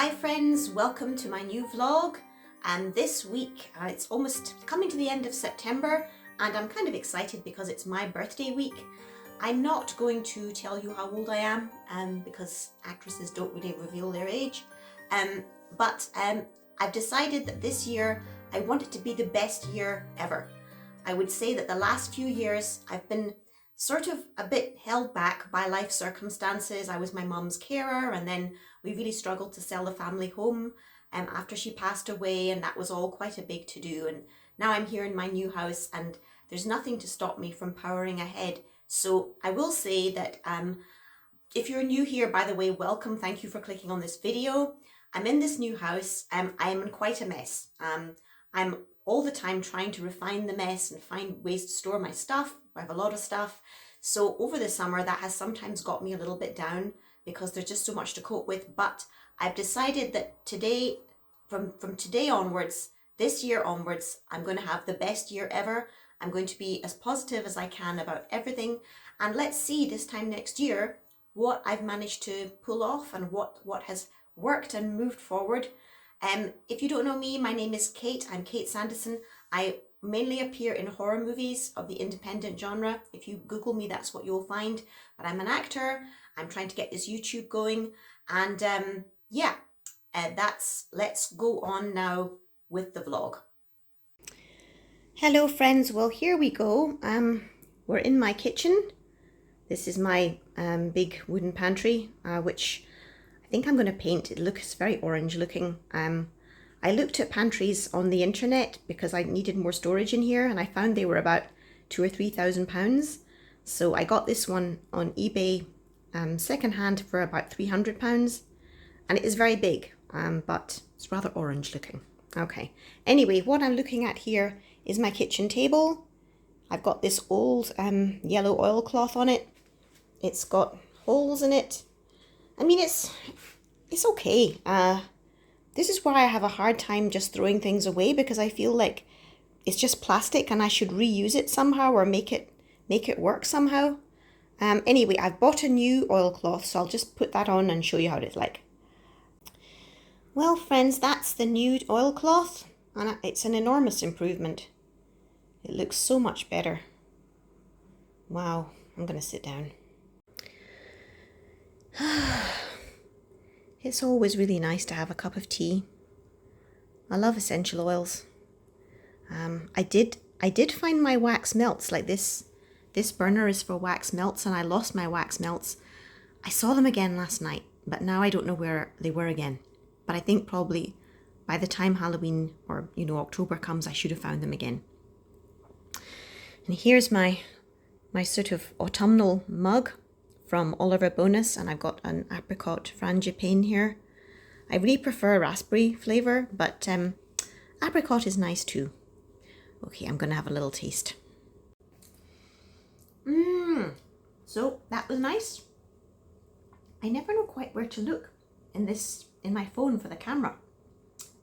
Hi friends, welcome to my new vlog. And this week, it's almost coming to the end of September and I'm kind of excited because it's my birthday week. I'm not going to tell you how old I am because actresses don't really reveal their age. But I've decided that this year I want it to be the best year ever. I would say that the last few years I've been sort of a bit held back by life circumstances. I was my mum's carer and then we really struggled to sell the family home after she passed away, and that was all quite a big to-do. And now I'm here in my new house and there's nothing to stop me from powering ahead. So I will say that if you're new here, by the way, welcome. Thank you for clicking on this video. I'm in this new house. I'm in quite a mess. I'm all the time trying to refine the mess and find ways to store my stuff. I have a lot of stuff. So over the summer, that has sometimes got me a little bit down because there's just so much to cope with. But I've decided that today, from today onwards, this year onwards, I'm going to have the best year ever. I'm going to be as positive as I can about everything. And let's see this time next year what I've managed to pull off and what has worked and moved forward. If you don't know me, my name is Kate. I'm Kate Sanderson. I mainly appear in horror movies of the independent genre. If you Google me, that's what you'll find. But I'm an actor. I'm trying to get this YouTube going. And let's go on now with the vlog. Hello friends, well here we go. We're in my kitchen. This is my big wooden pantry, which I think I'm going to paint. It looks very orange looking. I looked at pantries on the internet because I needed more storage in here and I found they were about £2,000 or £3,000. So I got this one on eBay secondhand for about £300 and it is very big, but it's rather orange looking. Okay, anyway, what I'm looking at here is my kitchen table. I've got this old yellow oilcloth on it. It's got holes in it. I mean, it's okay. This is why I have a hard time just throwing things away because I feel like it's just plastic and I should reuse it somehow or make it work somehow. Anyway, I've bought a new oilcloth, so I'll just put that on and show you how it's like. Well, friends, that's the new oilcloth and it's an enormous improvement. It looks so much better. Wow, I'm going to sit down. It's always really nice to have a cup of tea. I love essential oils. I did find my wax melts. Like this burner is for wax melts and I lost my wax melts. I saw them again last night, but now I don't know where they were again. But I think probably by the time Halloween or October comes, I should have found them again. And here's my sort of autumnal mug from Oliver Bonus, and I've got an apricot frangipane here. I really prefer raspberry flavour, but apricot is nice too. Okay, I'm going to have a little taste. So that was nice. I never know quite where to look in my phone for the camera.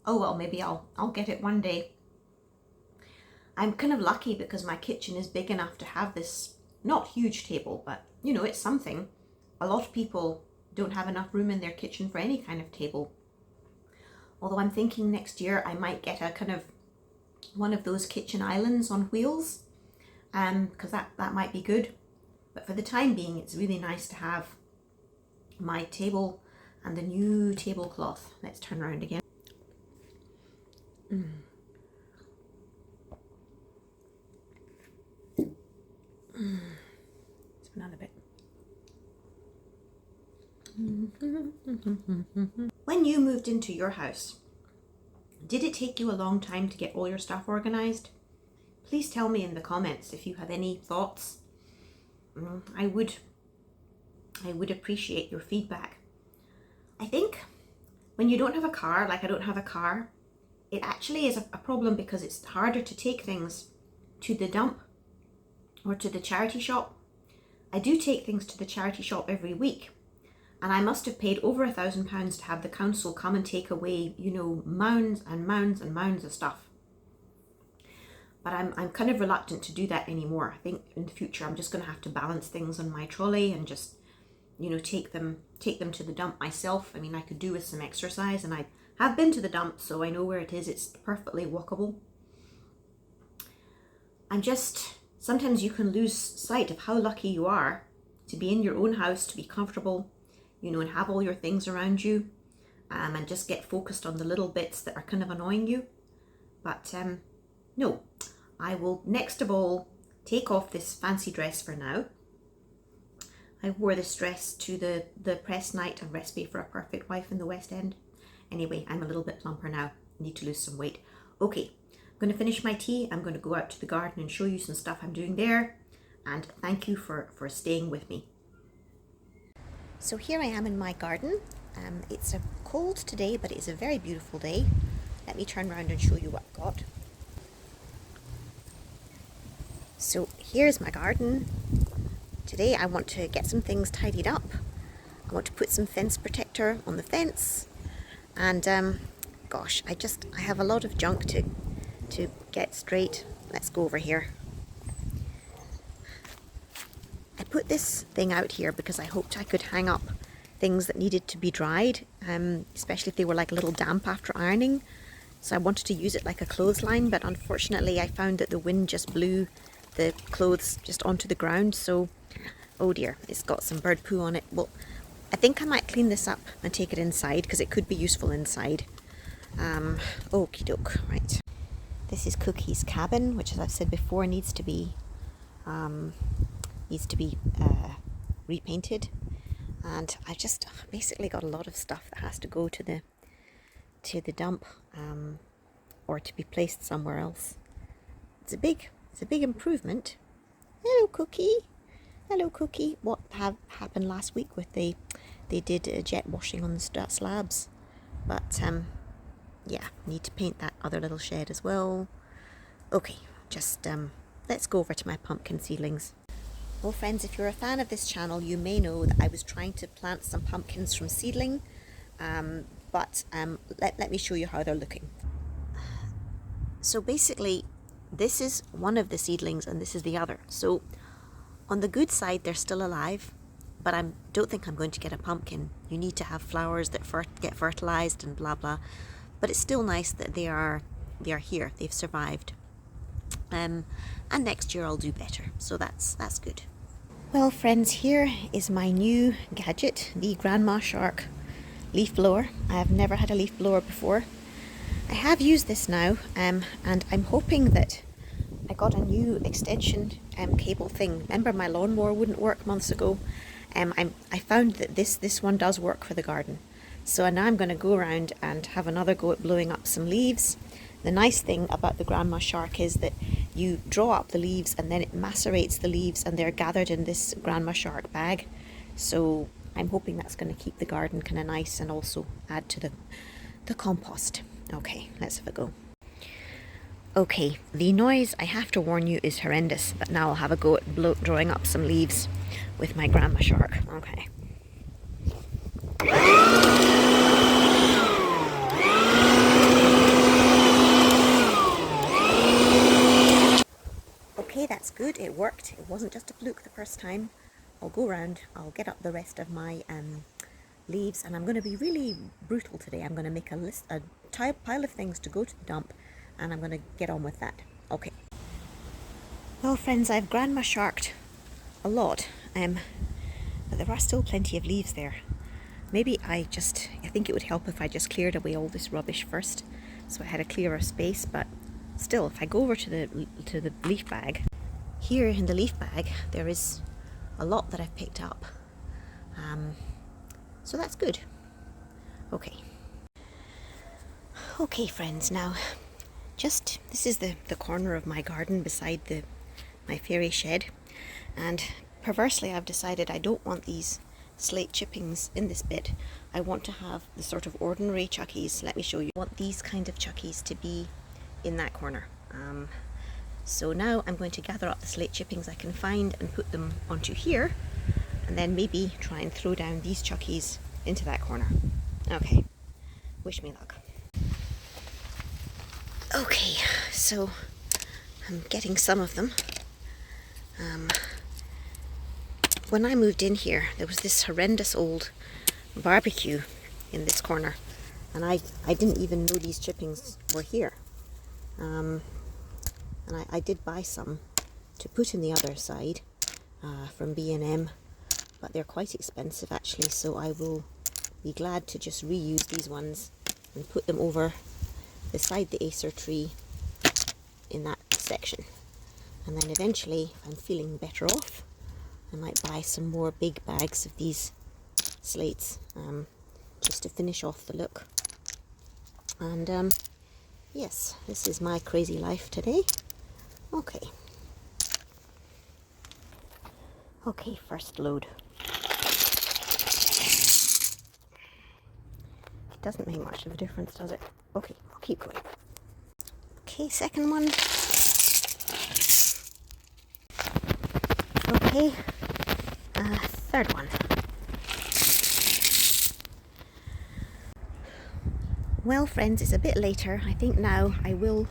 Oh well, maybe I'll get it one day. I'm kind of lucky because my kitchen is big enough to have this not huge table, but it's something. A lot of people don't have enough room in their kitchen for any kind of table. Although I'm thinking next year I might get a kind of one of those kitchen islands on wheels, because that might be good. But for the time being, it's really nice to have my table and the new tablecloth. Let's turn around again. Let's another bit. When you moved into your house, did it take you a long time to get all your stuff organized? Please tell me in the comments if you have any thoughts. I would appreciate your feedback. I think when you don't have a car, like I don't have a car, it actually is a problem because it's harder to take things to the dump or to the charity shop. I do take things to the charity shop every week, and I must have paid over £1,000 to have the council come and take away, mounds and mounds and mounds of stuff. But I'm kind of reluctant to do that anymore. I think in the future I'm just going to have to balance things on my trolley and just take them to the dump myself. I mean, I could do with some exercise, and I have been to the dump, so I know where it is. It's perfectly walkable. Sometimes you can lose sight of how lucky you are to be in your own house, to be comfortable, and have all your things around you, and just get focused on the little bits that are kind of annoying you. But no, I will next of all take off this fancy dress for now. I wore this dress to the press night of Recipe for a Perfect Wife in the West End. Anyway, I'm a little bit plumper now. I need to lose some weight. Okay, I'm going to finish my tea. I'm going to go out to the garden and show you some stuff I'm doing there. And thank you for staying with me. So here I am in my garden. It's a cold today, but it's a very beautiful day. Let me turn around and show you what I've got. So here's my garden. Today I want to get some things tidied up. I want to put some fence protector on the fence. And gosh, I have a lot of junk to get straight. Let's go over here. I put this thing out here because I hoped I could hang up things that needed to be dried, especially if they were like a little damp after ironing. So I wanted to use it like a clothesline, but unfortunately I found that the wind just blew the clothes just onto the ground. So, oh dear, it's got some bird poo on it. Well, I think I might clean this up and take it inside because it could be useful inside. Okie doke, right. This is Cookie's cabin, which, as I've said before, needs to be repainted. And I've just basically got a lot of stuff that has to go to the dump, or to be placed somewhere else. It's a big improvement. Hello, Cookie. Hello, Cookie. What happened last week with they did jet washing on the slabs, but yeah, need to paint that other little shed as well. Okay, just let's go over to my pumpkin seedlings. Well, friends, if you're a fan of this channel, you may know that I was trying to plant some pumpkins from seedling, but let me show you how they're looking. So basically, this is one of the seedlings and this is the other. So on the good side, they're still alive, but I don't think I'm going to get a pumpkin. You need to have flowers that get fertilized and blah blah. But it's still nice that they are here. They've survived. And next year I'll do better. So that's good. Well, friends, here is my new gadget, the Grandma Shark leaf blower. I have never had a leaf blower before. I have used this now, and I'm hoping that I got a new extension cable thing. Remember, my lawnmower wouldn't work months ago. I found that this one does work for the garden. So now I'm going to go around and have another go at blowing up some leaves. The nice thing about the Grandma Shark is that you draw up the leaves and then it macerates the leaves and they're gathered in this Grandma Shark bag. So I'm hoping that's going to keep the garden kind of nice and also add to the compost. Okay, let's have a go. Okay, the noise, I have to warn you, is horrendous, but now I'll have a go at drawing up some leaves with my Grandma Shark. Okay. Okay, that's good. It worked. It wasn't just a fluke the first time. I'll go around, I'll get up the rest of my leaves, and I'm going to be really brutal today. I'm going to make a pile of things to go to the dump, and I'm going to get on with that. Okay. Well, friends, I've Grandma Sharked a lot, but there are still plenty of leaves there. Maybe I think it would help if I just cleared away all this rubbish first, so I had a clearer space. But still, if I go over to the leaf bag, here in the leaf bag there is a lot that I've picked up, so that's good. Okay, friends, now this is the corner of my garden beside my fairy shed, and perversely I've decided I don't want these slate chippings in this bit. I want to have the sort of ordinary chuckies. Let me show you. I want these kind of chuckies to be in that corner. So now I'm going to gather up the slate chippings I can find and put them onto here, and then maybe try and throw down these chuckies into that corner. Okay, wish me luck. Okay, so I'm getting some of them. when I moved in here, there was this horrendous old barbecue in this corner, and I didn't even know these chippings were here. And I did buy some to put in the other side from B&M, but they're quite expensive actually, so I will be glad to just reuse these ones and put them over beside the Acer tree in that section. And then eventually, if I'm feeling better off, I might buy some more big bags of these slates just to finish off the look. And yes, this is my crazy life today. Okay, first load. It doesn't make much of a difference, does it? Okay, I'll keep going. Okay, second one. Okay, third one. Well, friends, it's a bit later. I think now I will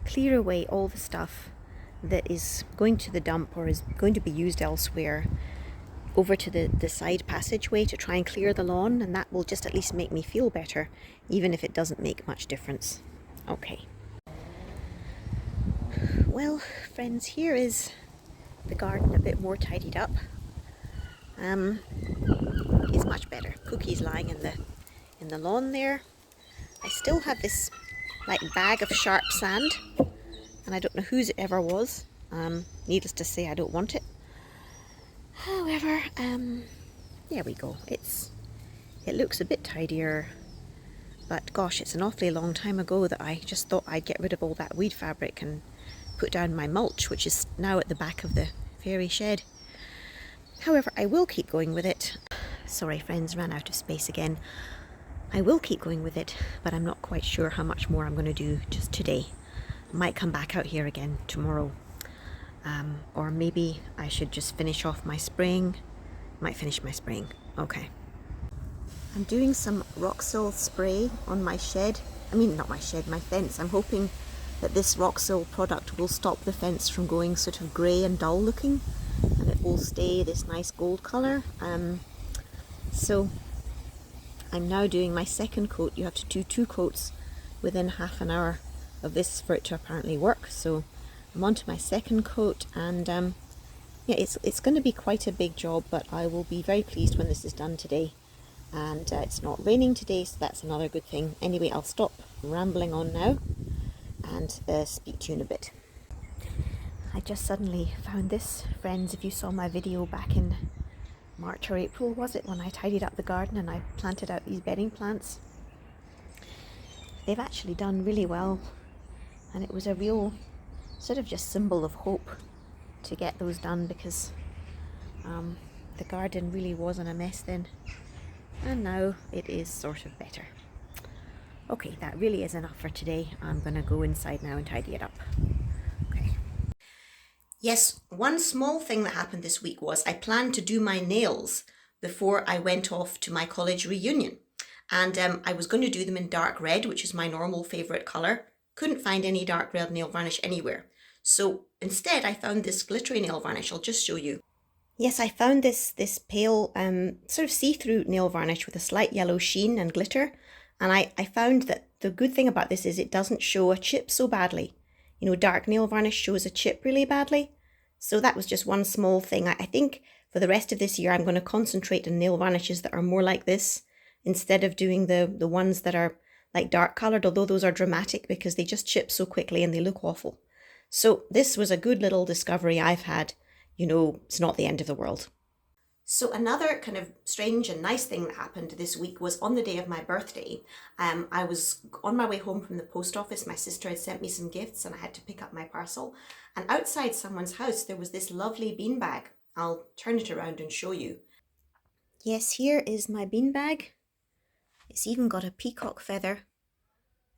clear away all the stuff that is going to the dump or is going to be used elsewhere over to the side passageway to try and clear the lawn, and that will just at least make me feel better, even if it doesn't make much difference. Okay. Well, friends, here is the garden a bit more tidied up. It's much better. Cookie's lying in the lawn there. I still have this like bag of sharp sand, and I don't know whose it ever was. Needless to say, I don't want it. However, there we go. It looks a bit tidier, but gosh, it's an awfully long time ago that I just thought I'd get rid of all that weed fabric and put down my mulch, which is now at the back of the fairy shed. However, I will keep going with it. Sorry, friends, ran out of space again. I will keep going with it, but I'm not quite sure how much more I'm going to do just today. I might come back out here again tomorrow. Or maybe I should just finish off my spraying. Might finish my spraying. Okay. I'm doing some Roxol spray on my shed. I mean, not my shed, my fence. I'm hoping that this Roxol product will stop the fence from going sort of grey and dull looking, and it will stay this nice gold colour. So I'm now doing my second coat. You have to do 2 coats within half an hour of this for it to apparently work. So I'm on to my second coat, and yeah, it's going to be quite a big job, but I will be very pleased when this is done today. And it's not raining today, so that's another good thing. Anyway, I'll stop rambling on now and speak to you in a bit. I just suddenly found this, friends. If you saw my video back in March or April, was it, when I tidied up the garden and I planted out these bedding plants, they've actually done really well, and it was a real sort of just symbol of hope to get those done, because the garden really was in a mess then, and now it is sort of better. Okay, that really is enough for today. I'm gonna go inside now and tidy it up. Okay. Yes, one small thing that happened this week was I planned to do my nails before I went off to my college reunion, and I was going to do them in dark red, which is my normal favourite colour. Couldn't find any dark red nail varnish anywhere. So instead I found this glittery nail varnish. I'll just show you. Yes, I found this pale sort of see-through nail varnish with a slight yellow sheen and glitter. And I found that the good thing about this is it doesn't show a chip so badly. You know, dark nail varnish shows a chip really badly. So that was just one small thing. I think for the rest of this year I'm going to concentrate on nail varnishes that are more like this, instead of doing the ones that are like dark coloured, although those are dramatic because they just chip so quickly and they look awful. So this was a good little discovery I've had. You know, it's not the end of the world. So another kind of strange and nice thing that happened this week was on the day of my birthday. I was on my way home from the post office. My sister had sent me some gifts and I had to pick up my parcel. And outside someone's house there was this lovely beanbag. I'll turn it around and show you. Yes, here is my beanbag. It's even got a peacock feather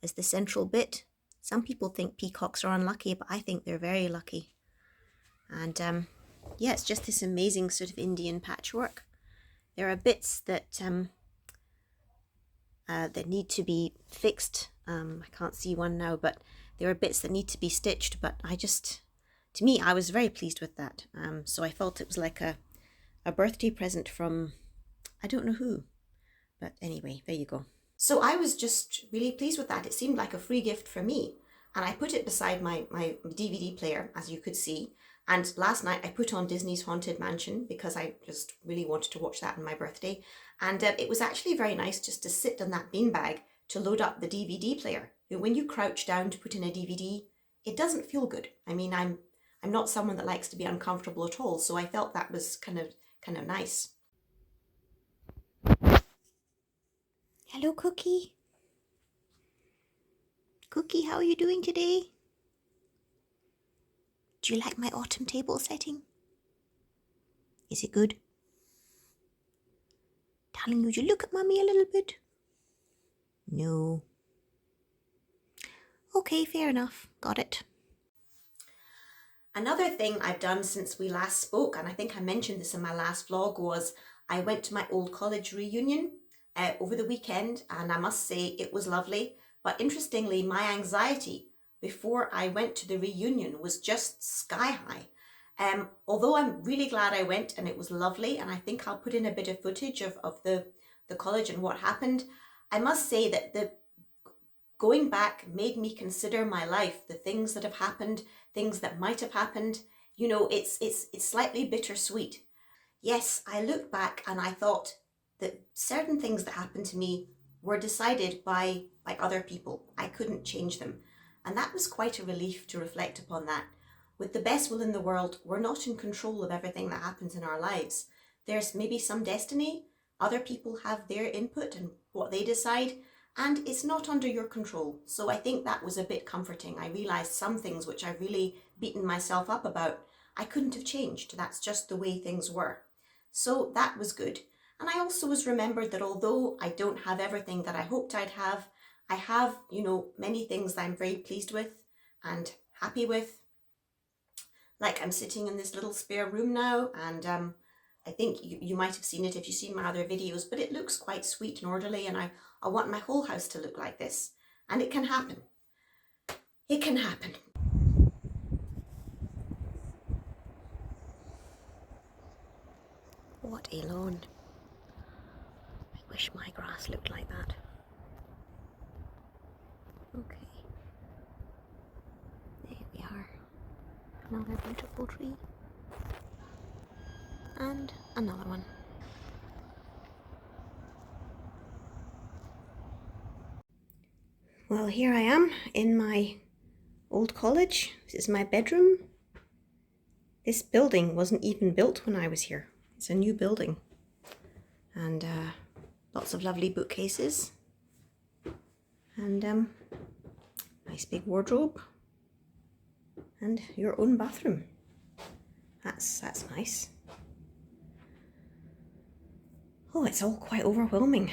as the central bit. Some people think peacocks are unlucky, but I think they're very lucky. And yeah, it's just this amazing sort of Indian patchwork. There are bits that that need to be fixed. I can't see one now, but there are bits that need to be stitched. But to me, I was very pleased with that. So I felt it was like a a birthday present from, I don't know who, but anyway, there you go. So I was just really pleased with that. It seemed like a free gift for me. And I put it beside my DVD player, as you could see. And last night I put on Disney's Haunted Mansion because I just really wanted to watch that on my birthday. And it was actually very nice just to sit on that beanbag to load up the DVD player. When you crouch down to put in a DVD, it doesn't feel good. I mean, I'm not someone that likes to be uncomfortable at all, so I felt that was kind of nice. Hello, Cookie. Cookie, how are you doing today? Do you like my autumn table setting? Is it good? Darling, would you look at Mummy a little bit? No. Okay, fair enough. Got it. Another thing I've done since we last spoke, and I think I mentioned this in my last vlog, was I went to my old college reunion over the weekend, and I must say it was lovely. But interestingly, my anxiety before I went to the reunion was just sky high. Although I'm really glad I went and it was lovely, and I think I'll put in a bit of footage of the college and what happened, I must say that the going back made me consider my life, the things that have happened, things that might have happened. You know, it's slightly bittersweet. Yes, I look back and I thought that certain things that happened to me were decided by other people. I couldn't change them. And that was quite a relief to reflect upon that. With the best will in the world, we're not in control of everything that happens in our lives. There's maybe some destiny. Other people have their input and what they decide, and it's not under your control. So I think that was a bit comforting. I realised some things which I've really beaten myself up about, I couldn't have changed. That's just the way things were. So that was good. And I also was remembered that although I don't have everything that I hoped I'd have, I have, you know, many things that I'm very pleased with and happy with. Like I'm sitting in this little spare room now, and I think you might have seen it if you've seen my other videos, but it looks quite sweet and orderly, and I want my whole house to look like this. And it can happen. It can happen. What a lawn. I wish my grass looked like that. Okay. There we are. Another beautiful tree. And another one. Well, here I am in my old college. This is my bedroom. This building wasn't even built when I was here. It's a new building. And lots of lovely bookcases. And nice big wardrobe. And your own bathroom. That's nice. Oh, it's all quite overwhelming.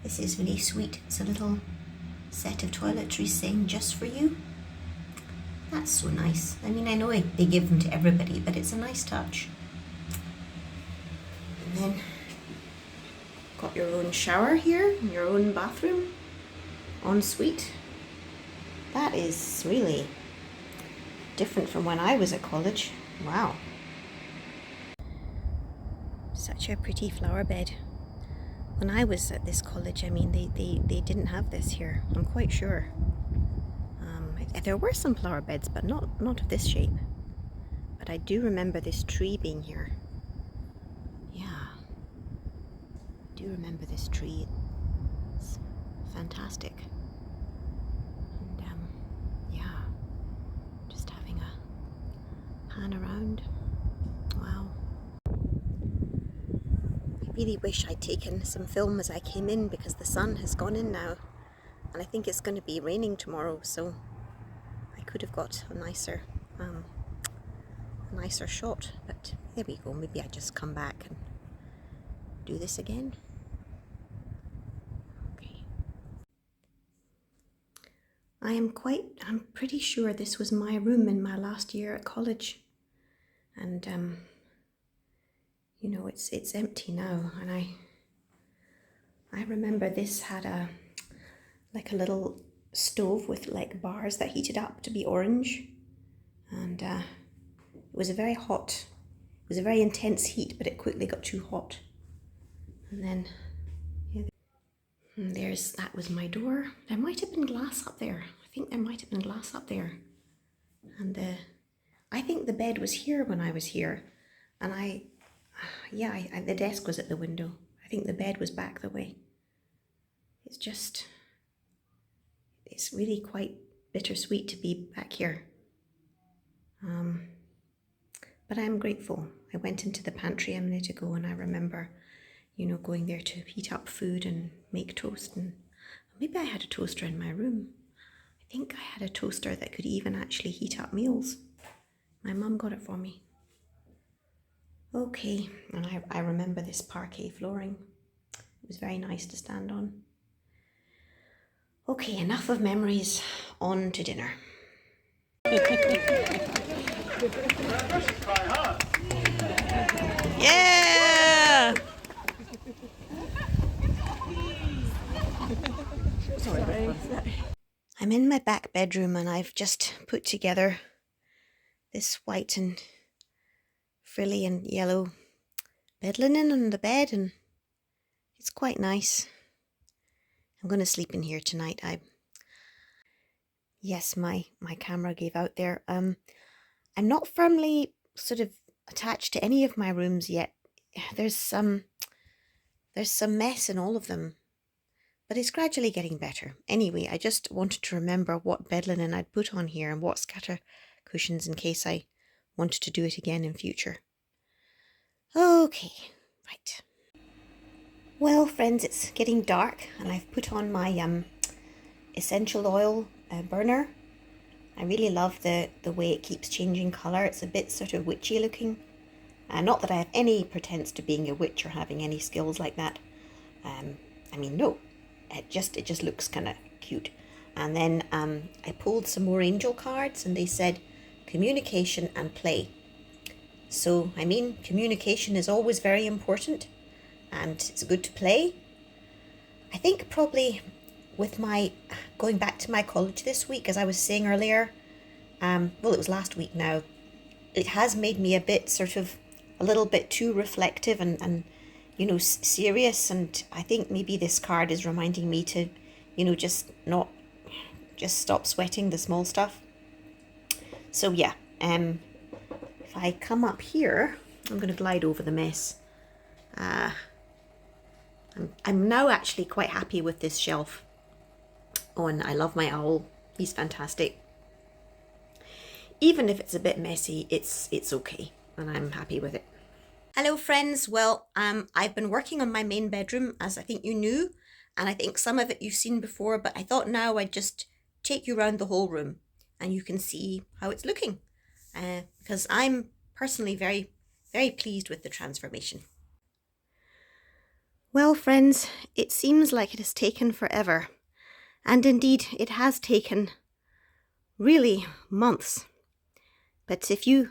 This is really sweet. It's a little set of toiletries saying just for you. That's so nice. I mean, I know they give them to everybody, but it's a nice touch. And then got your own shower here, your own bathroom, ensuite. That is really different from when I was at college. Wow. Such a pretty flower bed. When I was at this college, I mean, they didn't have this here, I'm quite sure. There were some flower beds, but not of this shape. But I do remember this tree being here. Yeah, I do remember this tree. It's fantastic. And yeah, just having a pan around. Wow. I really wish I'd taken some film as I came in, because the sun has gone in now, and I think it's going to be raining tomorrow, so I could have got a nicer shot. But there we go. Maybe I just come back and do this again. Okay. I'm pretty sure this was my room in my last year at college, and you know, it's empty now. And I remember this had a little stove with like bars that heated up to be orange, and it was a very hot It was a very intense heat, but it quickly got too hot. And then that was my door. There might have been glass up there. I think there might have been glass up there. And I think the bed was here when I was here. And the desk was at the window. I think the bed was back the way. It's really quite bittersweet to be back here. But I'm grateful. I went into the pantry a minute ago and I remember, going there to heat up food and make toast. And maybe I had a toaster in my room. I think I had a toaster that could even actually heat up meals. My mum got it for me. Okay, and I remember this parquet flooring. It was very nice to stand on. Okay, enough of memories. On to dinner. Yeah! I'm in my back bedroom and I've just put together this white and frilly and yellow bed linen on the bed, and it's quite nice. I'm going to sleep in here tonight. Yes, my camera gave out there. I'm not firmly sort of attached to any of my rooms yet. There's some mess in all of them, but it's gradually getting better. Anyway, I just wanted to remember what bed linen I'd put on here and what scatter cushions in case I wanted to do it again in future. Okay, right. Well, friends, it's getting dark and I've put on my essential oil burner. I really love the way it keeps changing colour. It's a bit sort of witchy looking. Not that I have any pretense to being a witch or having any skills like that. No. It just looks kind of cute. And then I pulled some more angel cards and they said communication and play. So, communication is always very important and it's good to play. I think probably with my going back to my college this week, as I was saying earlier, it was last week now, it has made me a little bit too reflective and serious, and I think maybe this card is reminding me to, just stop sweating the small stuff. So yeah, if I come up here, I'm going to glide over the mess. I'm now actually quite happy with this shelf. Oh, and I love my owl. He's fantastic. Even if it's a bit messy, it's okay, and I'm happy with it. Hello friends, well, I've been working on my main bedroom, as I think you knew, and I think some of it you've seen before, but I thought now I'd just take you around the whole room and you can see how it's looking, because I'm personally very, very pleased with the transformation. Well friends, it seems like it has taken forever, and indeed it has taken really months. But if you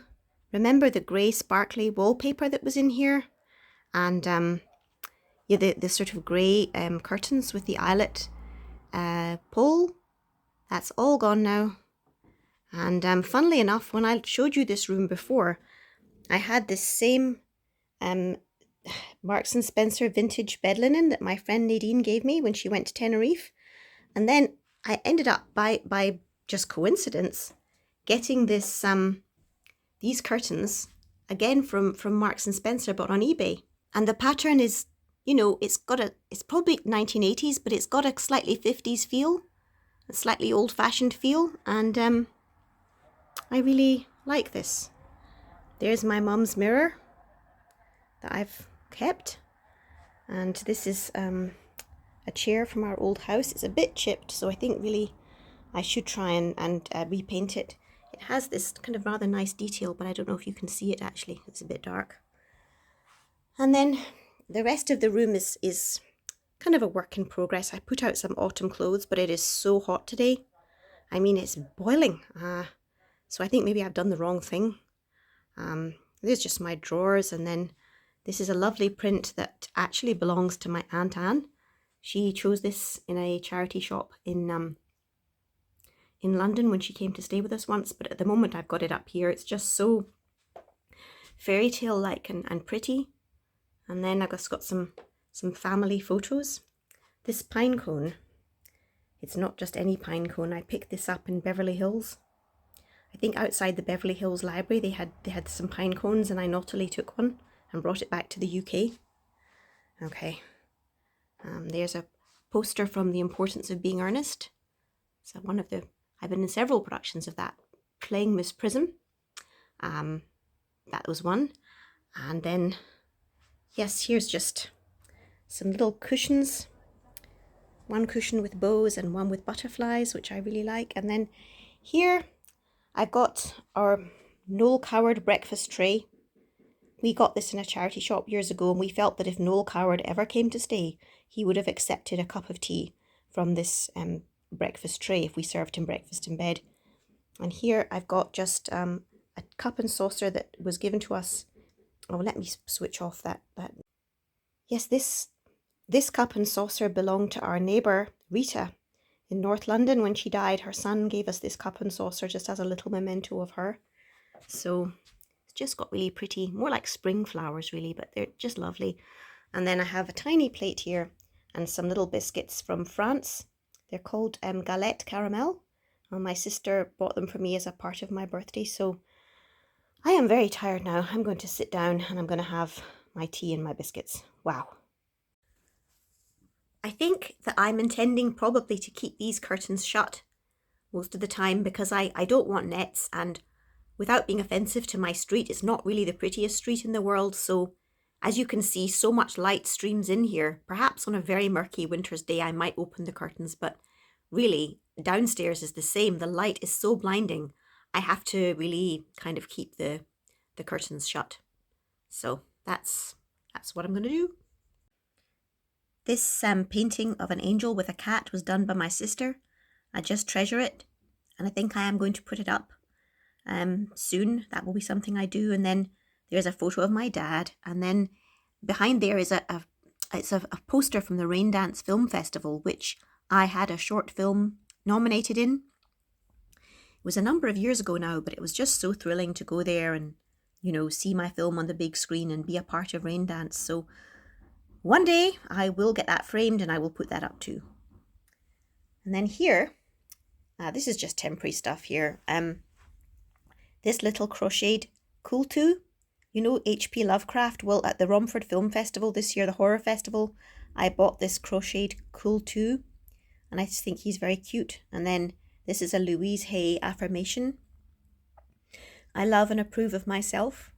remember the grey sparkly wallpaper that was in here, and the sort of grey curtains with the eyelet pole, that's all gone now. And funnily enough, when I showed you this room before, I had this same Marks and Spencer vintage bed linen that my friend Nadine gave me when she went to Tenerife. And then I ended up by just coincidence getting this these curtains again from Marks and Spencer, but on eBay. And the pattern is, it's probably 1980s, but it's got a slightly 50s feel, a slightly old-fashioned feel, and I really like this. There's my mum's mirror that I've kept, and this is a chair from our old house. It's a bit chipped, so I think really I should try and repaint it. It has this kind of rather nice detail, but I don't know if you can see it actually. It's a bit dark. And then the rest of the room is kind of a work in progress. I put out some autumn clothes, but it is so hot today. It's boiling. So I think maybe I've done the wrong thing. There's just my drawers, and then this is a lovely print that actually belongs to my Aunt Anne. She chose this in a charity shop in London when she came to stay with us once, but at the moment I've got it up here. It's just so fairy tale like and pretty. And then I've just got some family photos. This pine cone, it's not just any pine cone. I picked this up in Beverly Hills. I think outside the Beverly Hills Library they had some pine cones, and I naughtily took one and brought it back to the UK. Okay, there's a poster from The Importance of Being Earnest. So I've been in several productions of that, playing Miss Prism. That was one. And then, yes, here's just some little cushions. One cushion with bows and one with butterflies, which I really like. And then here I've got our Noel Coward breakfast tray. We got this in a charity shop years ago, and we felt that if Noel Coward ever came to stay, he would have accepted a cup of tea from this breakfast tray if we served him breakfast in bed. And here I've got just a cup and saucer that was given to us. Oh, let me switch off that. Yes, this cup and saucer belonged to our neighbour Rita in North London. When she died, her son gave us this cup and saucer just as a little memento of her. So it's just got really pretty, more like spring flowers really, but they're just lovely. And then I have a tiny plate here and some little biscuits from France. They're called galette caramel. And my sister bought them for me as a part of my birthday. So I am very tired now. I'm going to sit down and I'm going to have my tea and my biscuits. Wow. I think that I'm intending probably to keep these curtains shut most of the time because I don't want nets, and without being offensive to my street, it's not really the prettiest street in the world. So as you can see, so much light streams in here. Perhaps on a very murky winter's day I might open the curtains, but really downstairs is the same. The light is so blinding. I have to really kind of keep the curtains shut. So that's what I'm going to do. This painting of an angel with a cat was done by my sister. I just treasure it, and I think I am going to put it up soon. That will be something I do. And then there's a photo of my dad, and then behind there is a poster from the Rain Dance Film Festival, which I had a short film nominated in. It was a number of years ago now, but it was just so thrilling to go there and, you know, see my film on the big screen and be a part of Rain Dance. So one day I will get that framed and I will put that up too. And then here, this is just temporary stuff here. This little crocheted Kultu, you know, H.P. Lovecraft. Well, at the Romford Film Festival this year, the horror festival, I bought this crocheted Kultu, and I just think he's very cute. And then this is a Louise Hay affirmation. I love and approve of myself.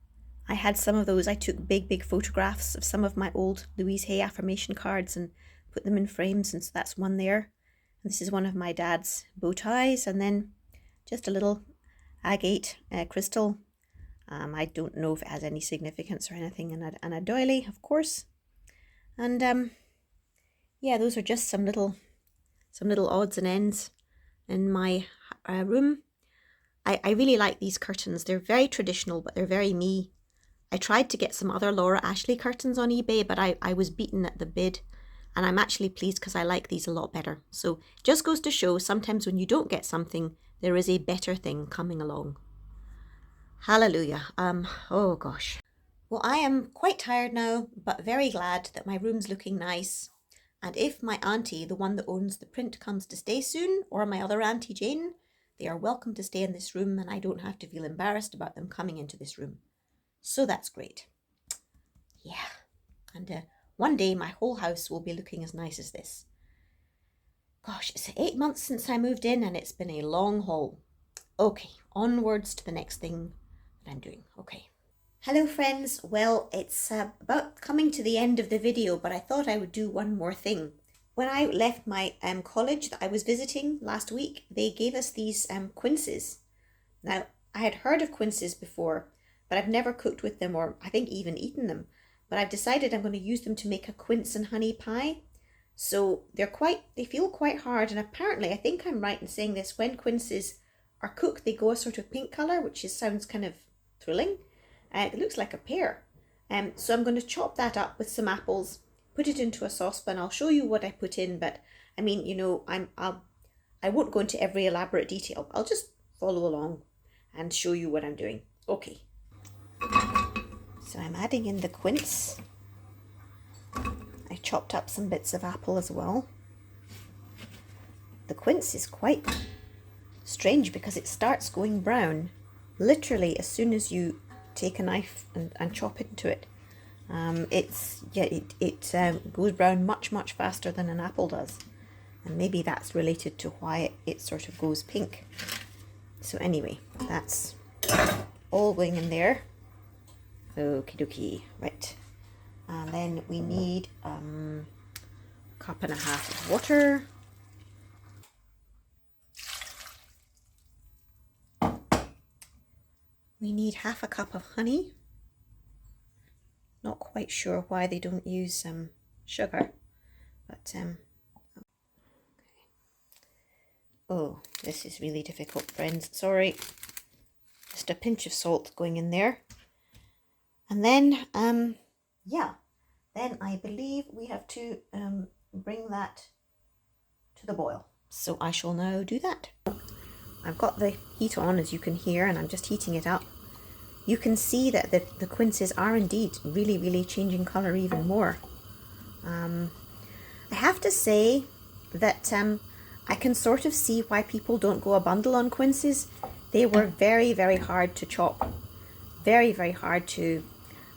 I had some of those. I took big photographs of some of my old Louise Hay affirmation cards and put them in frames, and so that's one there. And this is one of my dad's bow ties, and then just a little agate crystal. I don't know if it has any significance or anything, and a doily, of course. And yeah, those are just some little odds and ends in my room. I really like these curtains. They're very traditional, but they're very me. I tried to get some other Laura Ashley curtains on eBay, but I was beaten at the bid, and I'm actually pleased because I like these a lot better. So just goes to show, sometimes when you don't get something, there is a better thing coming along. Hallelujah. Oh gosh. Well, I am quite tired now, but very glad that my room's looking nice. And if my auntie, the one that owns the print, comes to stay soon, or my other auntie Jane, they are welcome to stay in this room, and I don't have to feel embarrassed about them coming into this room. So that's great. Yeah. And one day my whole house will be looking as nice as this. Gosh, it's 8 months since I moved in, and it's been a long haul. Okay, onwards to the next thing that I'm doing. Okay. Hello friends. Well, it's about coming to the end of the video, but I thought I would do one more thing. When I left my college that I was visiting last week, they gave us these quinces. Now, I had heard of quinces before, but I've never cooked with them, or I think even eaten them. But I've decided I'm going to use them to make a quince and honey pie. So they feel quite hard, and apparently, I think I'm right in saying this, when quinces are cooked, they go a sort of pink colour, which sounds kind of thrilling. It looks like a pear. So I'm going to chop that up with some apples, put it into a saucepan. I'll show you what I put in, but I mean, you know, I won't go into every elaborate detail. I'll just follow along and show you what I'm doing. Okay. So I'm adding in the quince. I chopped up some bits of apple as well. The quince is quite strange because it starts going brown literally as soon as you take a knife and chop into it. It goes brown much faster than an apple does, and maybe that's related to why it sort of goes pink. So anyway, that's all going in there. Okie dokie, right. And then we need a cup and a half of water. We need half a cup of honey. Not quite sure why they don't use sugar, but oh, this is really difficult, friends. Sorry. Just a pinch of salt going in there. And then, then I believe we have to bring that to the boil. So I shall now do that. I've got the heat on, as you can hear, and I'm just heating it up. You can see that the quinces are indeed really changing colour even more. I have to say that I can sort of see why people don't go a bundle on quinces. They were very hard to chop. Very hard to...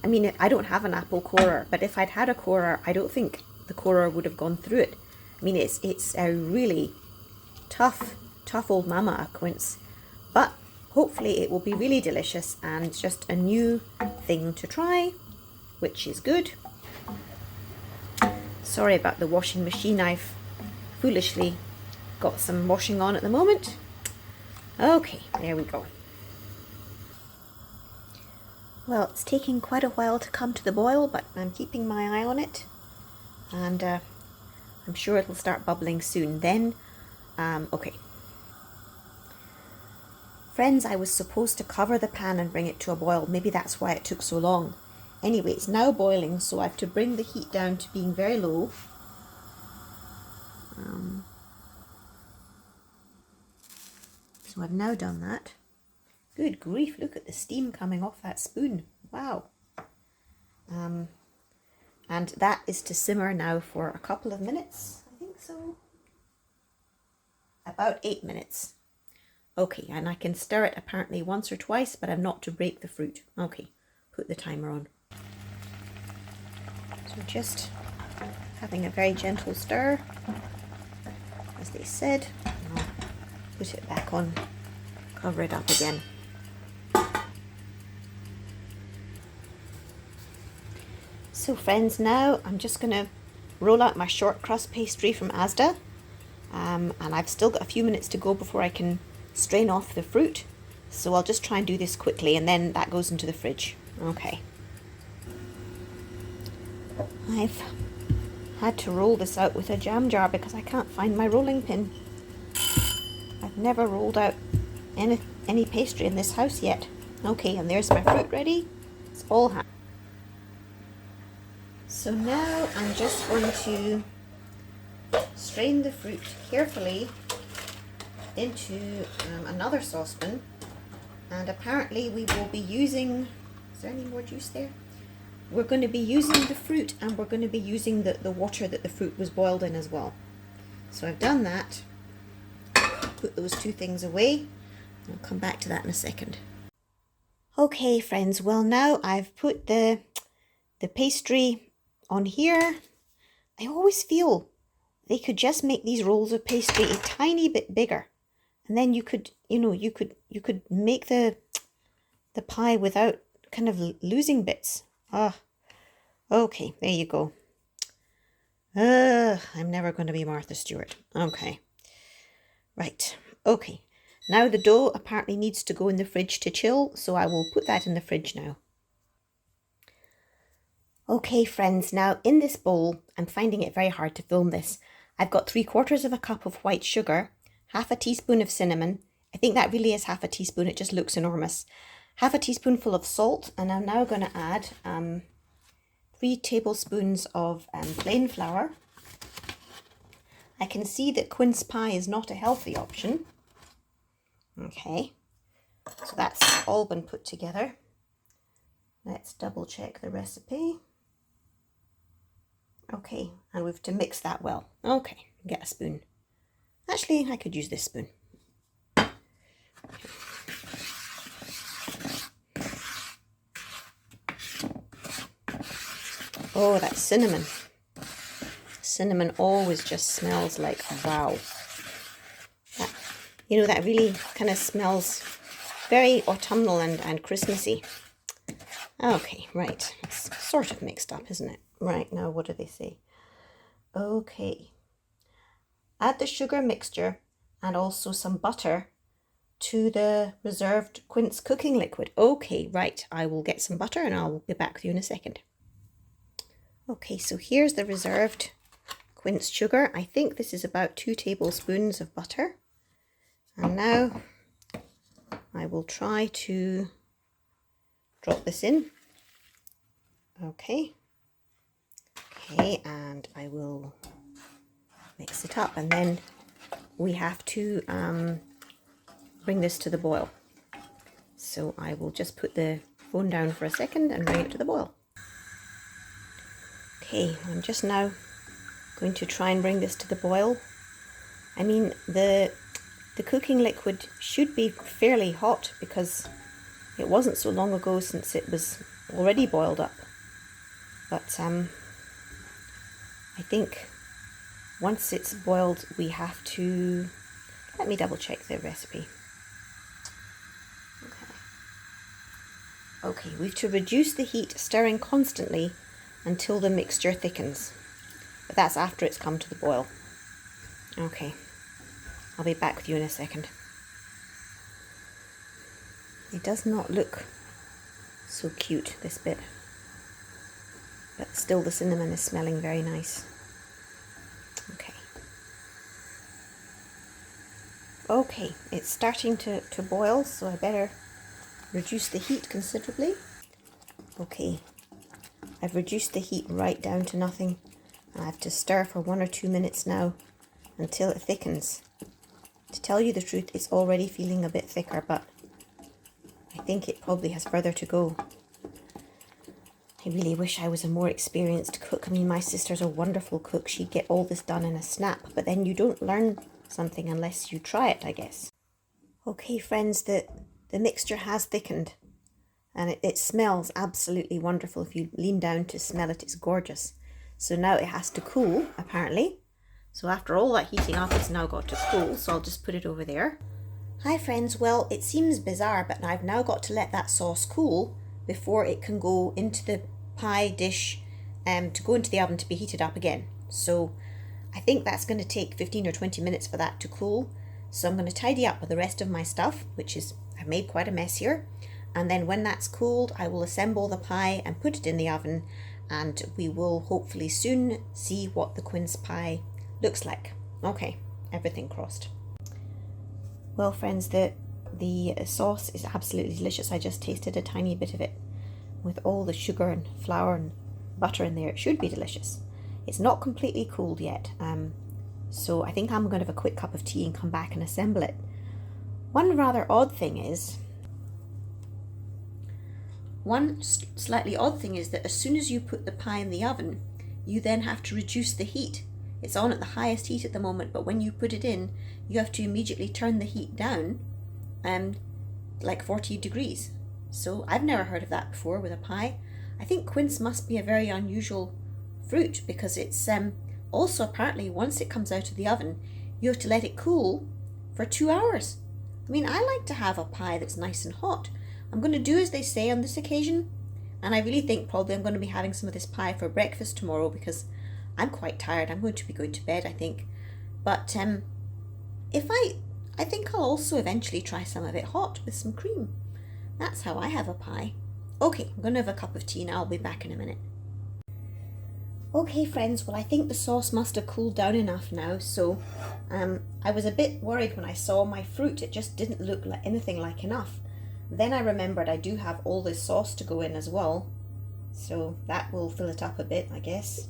I mean, I don't have an apple corer, but if I'd had a corer, I don't think the corer would have gone through it. I mean, it's a really tough old mama, a quince. But hopefully it will be really delicious and just a new thing to try, which is good. Sorry about the washing machine. I've foolishly got some washing on at the moment. Okay, there we go. Well, it's taking quite a while to come to the boil, but I'm keeping my eye on it, and I'm sure it'll start bubbling soon. Then, okay. Friends, I was supposed to cover the pan and bring it to a boil. Maybe that's why it took so long. Anyway, it's now boiling, so I have to bring the heat down to being very low. So I've now done that. Good grief, look at the steam coming off that spoon. Wow. And that is to simmer now for a couple of minutes. I think so. About 8 minutes. Okay, and I can stir it apparently once or twice, but I'm not to break the fruit. Okay, put the timer on. So just having a very gentle stir, as they said. I'll put it back on, cover it up again. So friends, now I'm just going to roll out my short crust pastry from Asda. And I've still got a few minutes to go before I can strain off the fruit. So I'll just try and do this quickly, and then that goes into the fridge. Okay. I've had to roll this out with a jam jar because I can't find my rolling pin. I've never rolled out any pastry in this house yet. Okay, and there's my fruit ready. It's all handy. So now I'm just going to strain the fruit carefully into another saucepan, and apparently we will be using, is there any more juice there? We're going to be using the fruit, and we're going to be using the water that the fruit was boiled in as well. So I've done that, put those two things away. I'll come back to that in a second. Okay friends, well now I've put the pastry on here. I always feel they could just make these rolls of pastry a tiny bit bigger, and then you could, you could make the pie without kind of losing bits. Okay, there you go. I'm never going to be Martha Stewart. Okay, right. Okay, now the dough apparently needs to go in the fridge to chill, so I will put that in the fridge now. Okay friends, now in this bowl, I'm finding it very hard to film this. I've got 3/4 of a cup of white sugar, half a teaspoon of cinnamon. I think that really is half a teaspoon, it just looks enormous. Half a teaspoonful of salt, and I'm now going to add 3 tablespoons of plain flour. I can see that quince pie is not a healthy option. Okay, so that's all been put together. Let's double check the recipe. Okay, and we've to mix that well. Okay, get a spoon. Actually, I could use this spoon. Oh, that cinnamon. Cinnamon always just smells like wow. That really kind of smells very autumnal and Christmassy. Okay, right. It's sort of mixed up, isn't it? Right, now what do they say? Okay. Add the sugar mixture and also some butter to the reserved Quince cooking liquid. Okay, right. I will get some butter and I'll be back with you in a second. Okay, so here's the reserved Quince sugar. I think this is about 2 tablespoons of butter. And now I will try to drop this in. Okay, and I will mix it up, and then we have to bring this to the boil. So I will just put the phone down for a second and bring it to the boil. Okay, I'm just now going to try and bring this to the boil. I mean, the cooking liquid should be fairly hot because it wasn't so long ago since it was already boiled up. But I think once it's boiled, we have to, let me double check the recipe. Okay, we've to reduce the heat, stirring constantly until the mixture thickens. But that's after it's come to the boil. Okay, I'll be back with you in a second. It does not look so cute, this bit. But still the cinnamon is smelling very nice. Okay. Okay, it's starting to boil, so I better reduce the heat considerably. Okay, I've reduced the heat right down to nothing. I have to stir for 1 or 2 minutes now until it thickens. To tell you the truth, it's already feeling a bit thicker, but I think it probably has further to go. I really wish I was a more experienced cook. I mean, my sister's a wonderful cook. She'd get all this done in a snap, but then you don't learn something unless you try it, I guess. Okay, friends, the mixture has thickened, and it smells absolutely wonderful. If you lean down to smell it, it's gorgeous. So now it has to cool, apparently. So after all that heating up, it's now got to cool, so I'll just put it over there. Hi friends, well, it seems bizarre, but I've now got to let that sauce cool before it can go into the pie dish to go into the oven to be heated up again. So I think that's going to take 15 or 20 minutes for that to cool. So I'm going to tidy up with the rest of my stuff, which is, I've made quite a mess here. And then when that's cooled, I will assemble the pie and put it in the oven, and we will hopefully soon see what the quince pie looks like. Okay, everything crossed. Well friends, the sauce is absolutely delicious. I just tasted a tiny bit of it. With all the sugar and flour and butter in there, it should be delicious. It's not completely cooled yet, so I think I'm going to have a quick cup of tea and come back and assemble it. One rather odd thing is, slightly odd thing is that as soon as you put the pie in the oven, you then have to reduce the heat. It's on at the highest heat at the moment, but when you put it in, you have to immediately turn the heat down, like 40 degrees. So I've never heard of that before with a pie. I think quince must be a very unusual fruit because it's also apparently once it comes out of the oven, you have to let it cool for 2 hours. I mean, I like to have a pie that's nice and hot. I'm going to do as they say on this occasion, and I really think probably I'm going to be having some of this pie for breakfast tomorrow because I'm quite tired. I'm going to be going to bed, I think. But I think I'll also eventually try some of it hot with some cream. That's how I have a pie. Okay, I'm going to have a cup of tea now. I'll be back in a minute. Okay friends, well I think the sauce must have cooled down enough now, so I was a bit worried when I saw my fruit. It just didn't look like anything like enough. Then I remembered I do have all this sauce to go in as well, so that will fill it up a bit, I guess.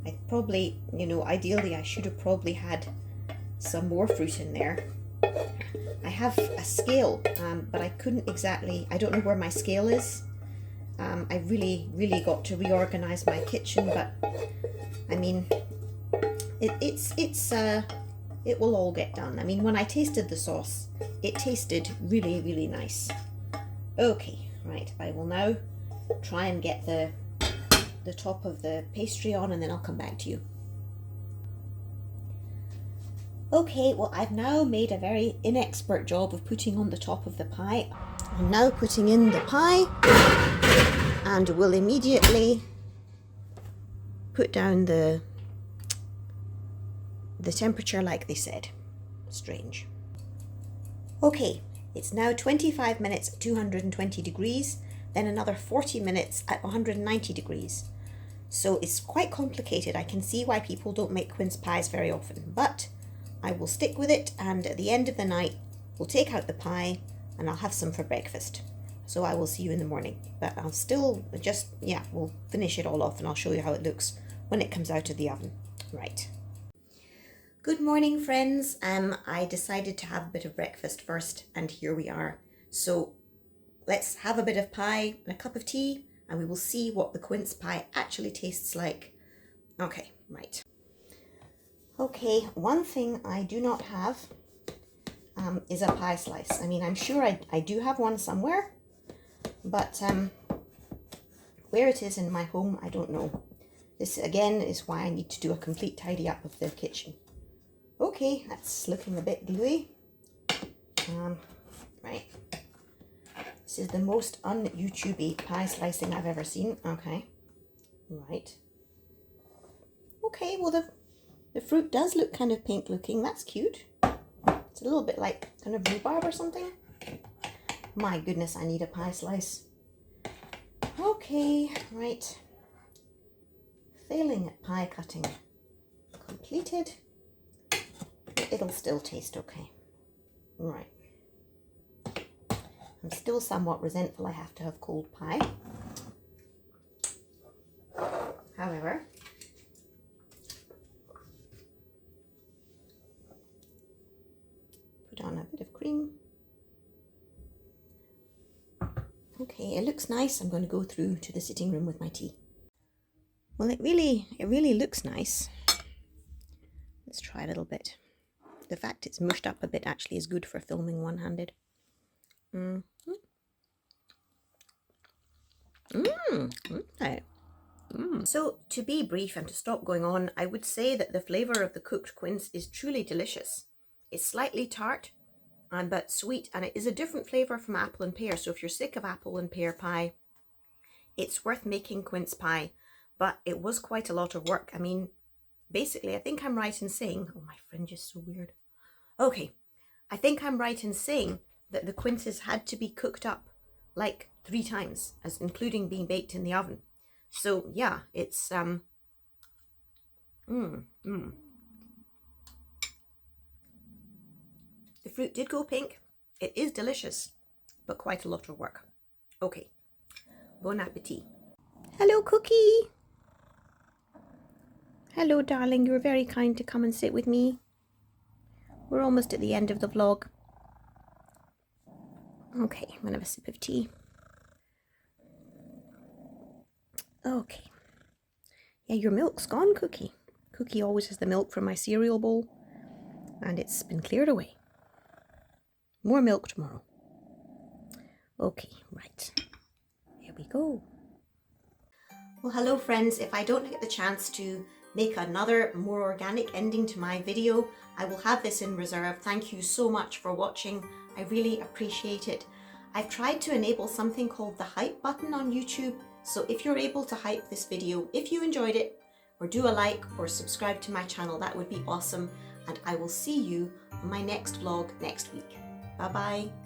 I probably, ideally I should have probably had some more fruit in there. I have a scale, but I couldn't exactly, I don't know where my scale is, I really got to reorganize my kitchen, but I mean, it will all get done. I mean, when I tasted the sauce, it tasted really nice. Okay, right, I will now try and get the top of the pastry on, and then I'll come back to you. Okay, well, I've now made a very inexpert job of putting on the top of the pie. I'm now putting in the pie, and will immediately put down the temperature like they said. Strange. Okay, it's now 25 minutes at 220 degrees, then another 40 minutes at 190 degrees. So it's quite complicated. I can see why people don't make quince pies very often, but I will stick with it, and at the end of the night we'll take out the pie and I'll have some for breakfast. So I will see you in the morning, but I'll still we'll finish it all off and I'll show you how it looks when it comes out of the oven. Right. Good morning, friends. I decided to have a bit of breakfast first, and here we are. So let's have a bit of pie and a cup of tea, and we will see what the quince pie actually tastes like. Okay, right. Okay, one thing I do not have is a pie slice. I mean, I'm sure I do have one somewhere, but where it is in my home, I don't know. This again is why I need to do a complete tidy up of the kitchen. Okay, that's looking a bit gluey. Right. This is the most un-YouTubey pie slicing I've ever seen. Okay. Right. Okay, well the fruit does look kind of pink looking. That's cute. It's a little bit like kind of rhubarb or something. My goodness, I need a pie slice. Okay, right. Failing at pie cutting completed. It'll still taste okay. Right. I'm still somewhat resentful I have to have cold pie. However, put on a bit of cream. Okay, it looks nice. I'm going to go through to the sitting room with my tea. Well, it really looks nice. Let's try a little bit. The fact it's mushed up a bit actually is good for filming one-handed. Okay. So, to be brief and to stop going on, I would say that the flavour of the cooked quince is truly delicious. It's slightly tart, but sweet, and it is a different flavour from apple and pear. So if you're sick of apple and pear pie, it's worth making quince pie, but it was quite a lot of work. I mean, basically, I think I'm right in saying, oh, my fringe is so weird. Okay, I think I'm right in saying that the quinces had to be cooked up like 3 times, as including being baked in the oven. So yeah, it's The fruit did go pink. It is delicious, but quite a lot of work. Okay, bon appetit. Hello, Cookie. Hello, darling. You were very kind to come and sit with me. We're almost at the end of the vlog. Okay, I'm gonna have a sip of tea. Okay. Yeah, your milk's gone, Cookie. Cookie always has the milk from my cereal bowl, and it's been cleared away. More milk tomorrow. Okay, right. Here we go. Well, hello friends. If I don't get the chance to make another more organic ending to my video, I will have this in reserve. Thank you so much for watching. I really appreciate it. I've tried to enable something called the hype button on YouTube. So if you're able to hype this video, if you enjoyed it, or do a like or subscribe to my channel, that would be awesome. And I will see you on my next vlog next week. Bye bye.